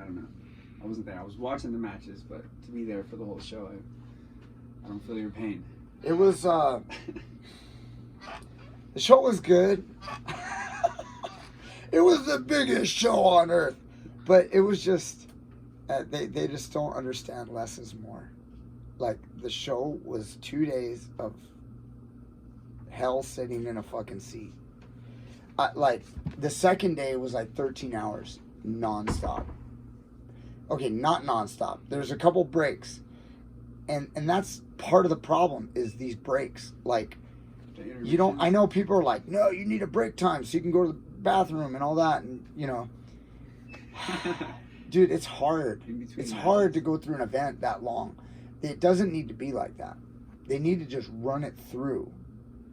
don't know. I wasn't there. I was watching the matches, but to be there for the whole show, I don't feel your pain. It was, the show was good. It was the biggest show on earth. But it was just, they just don't understand less is more. Like, the show was 2 days of hell sitting in a fucking seat. Like, the second day was like 13 hours nonstop. Okay, not nonstop. There's a couple breaks. And that's part of the problem is these breaks. Like, you don't, I know people are like, no, you need a break time so you can go to the bathroom and all that. And, you know, dude, it's hard. It's hard to go through an event that long. It doesn't need to be like that. They need to just run it through.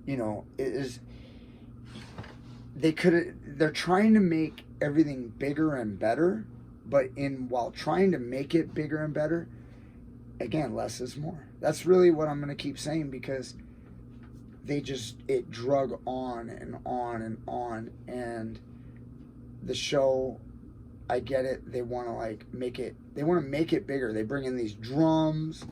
You know, it is, they're trying to make everything bigger and better, but while trying to make it bigger and better, again, less is more. That's really what I'm going to keep saying, because it drug on and on and on, and the show, I get it, they want to make it bigger. They bring in these drums,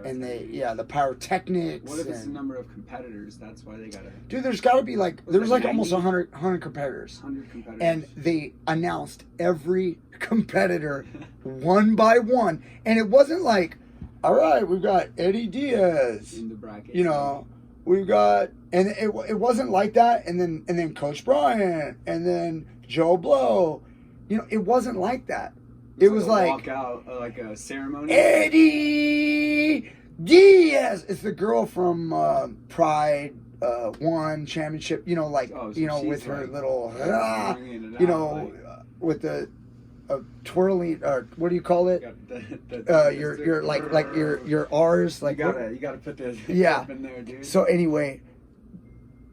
and the pyrotechnics. What if it's the number of competitors? That's why they gotta. Dude, there's got to be there's like almost 100 competitors. 100 competitors. And they announced every competitor one by one, and it wasn't like, all right, we've got Eddie Diaz in the bracket. You know, we've got, and it wasn't like that. And then Coach Brian, and then Joe Blow. You know, it wasn't like that. It was like walk out, like a ceremony. Eddie Diaz. It's the girl from Pride won championship. You know, with her little, with the twirling. What do you call it? Your R's. Like you gotta put this up in there, dude. So anyway,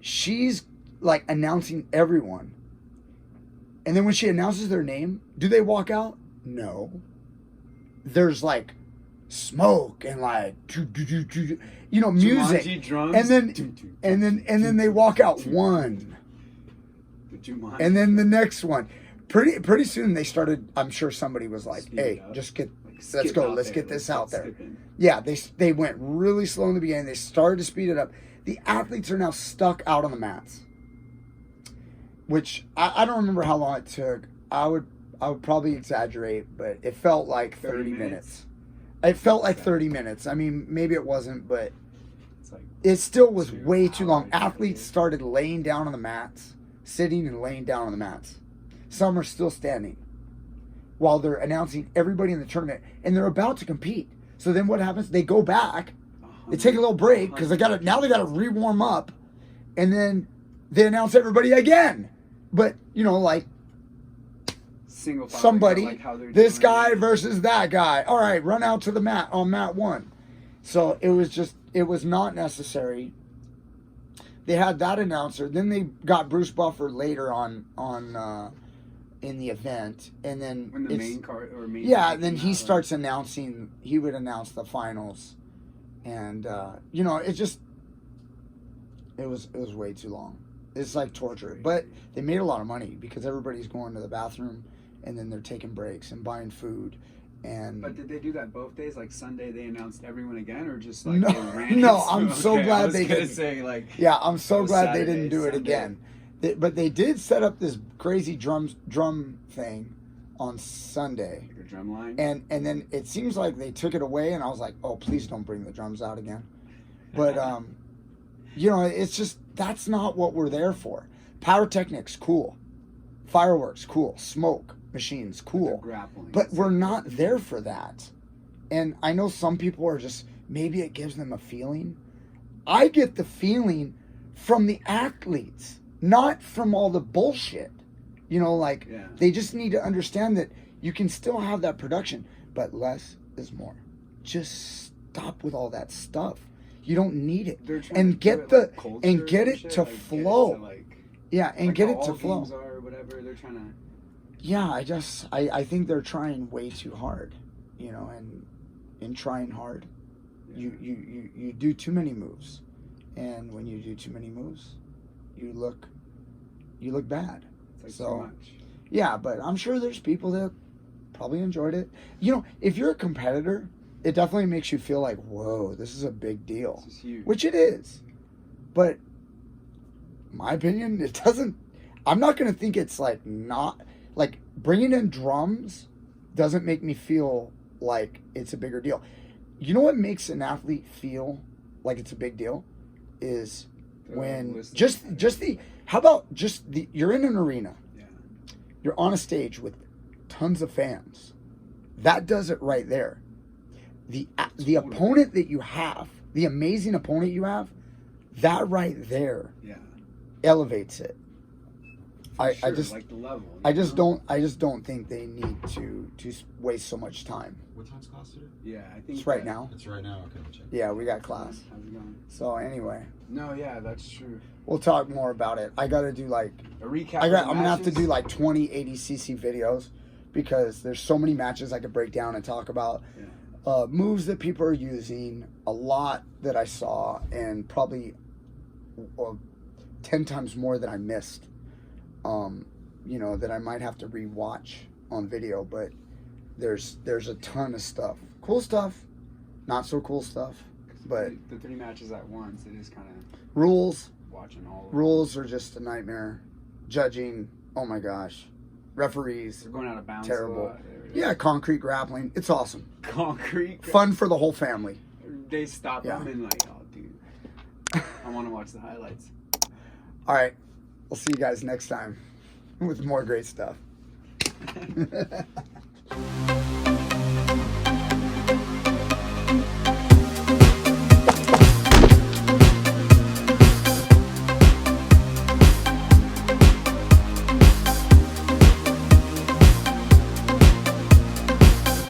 she's like announcing everyone. And then when she announces their name, do they walk out? No. There's like smoke and like music, drums. and then they walk out one, and then the next one. Pretty soon they started. I'm sure somebody was like, "Hey, let's go. Let's get this out there." Yeah, they went really slow in the beginning. They started to speed it up. The athletes are now stuck out on the mats. Which I don't remember how long it took. I would probably exaggerate, but it felt like 30 minutes. It felt like 30 minutes. I mean, maybe it wasn't, but it still was way too long. Athletes started laying down on the mats, sitting and laying down on the mats. Some are still standing while they're announcing everybody in the tournament, and they're about to compete. So then what happens? They go back, they take a little break because they got to re-warm up, and then they announce everybody again. But, single file, somebody, this guy versus that guy. All right, run out to the mat on mat 1. So it was not necessary. They had that announcer. Then they got Bruce Buffer later on in the event, and then when the main card or main and then he starts announcing. He would announce the finals, and it was way too long. It's like torture, but they made a lot of money because everybody's going to the bathroom, and then they're taking breaks and buying food. But did they do that both days? Like Sunday, they announced everrum again, or just like no? I'm so glad they didn't. I'm so glad they didn't do it again. But they did set up this crazy drum thing on Sunday. Your drum line. And then it seems like they took it away, and I was like, oh, please don't bring the drums out again. But it's just that's not what we're there for. Pyrotechnics, cool. Fireworks, cool. Smoke machines, cool. But we're not there for that. And I know some people are just, maybe it gives them a feeling. I get the feeling from the athletes, not from all the bullshit. They just need to understand that you can still have that production, but less is more. Just stop with all that stuff. You don't need it. And get it to flow. Get it to flow. Or whatever, they're trying to. Yeah, I think they're trying way too hard, and in trying hard, you do too many moves, and when you do too many moves, you look bad. It's like too much. Yeah, but I'm sure there's people that probably enjoyed it. You know, if you're a competitor, it definitely makes you feel like, whoa, this is a big deal. This is huge. Which it is. But my opinion, it doesn't, I'm not going to think it's like not, like bringing in drums doesn't make me feel like it's a bigger deal. You know what makes an athlete feel like it's a big deal is when you're in an arena, you're on a stage with tons of fans. That does it right there. The opponent that you have, the amazing opponent you have, that right there elevates it. I just like the level. I just don't think they need to waste so much time. What time's class today? Yeah, I think it's right now. It's right now. Okay, we'll check. Yeah, we got class. How's it going? So anyway. No, yeah, that's true. We'll talk more about it. I got to do like a recap. I'm gonna have to do like 20 ADCC videos because there's so many matches I could break down and talk about. Yeah. Moves that people are using, a lot that I saw, and probably 10 times more that I missed. You know, that I might have to rewatch on video, but there's a ton of stuff. Cool stuff, not so cool stuff. But the 3 matches at once, it is kind of rules. Watching all of rules are just a nightmare. Judging, oh my gosh. Referees, they're going out of bounds. Terrible. Yeah, concrete grappling. It's awesome. Concrete. Fun for the whole family. They stop them and like, oh, dude, I want to watch the highlights. All right, we'll see you guys next time with more great stuff.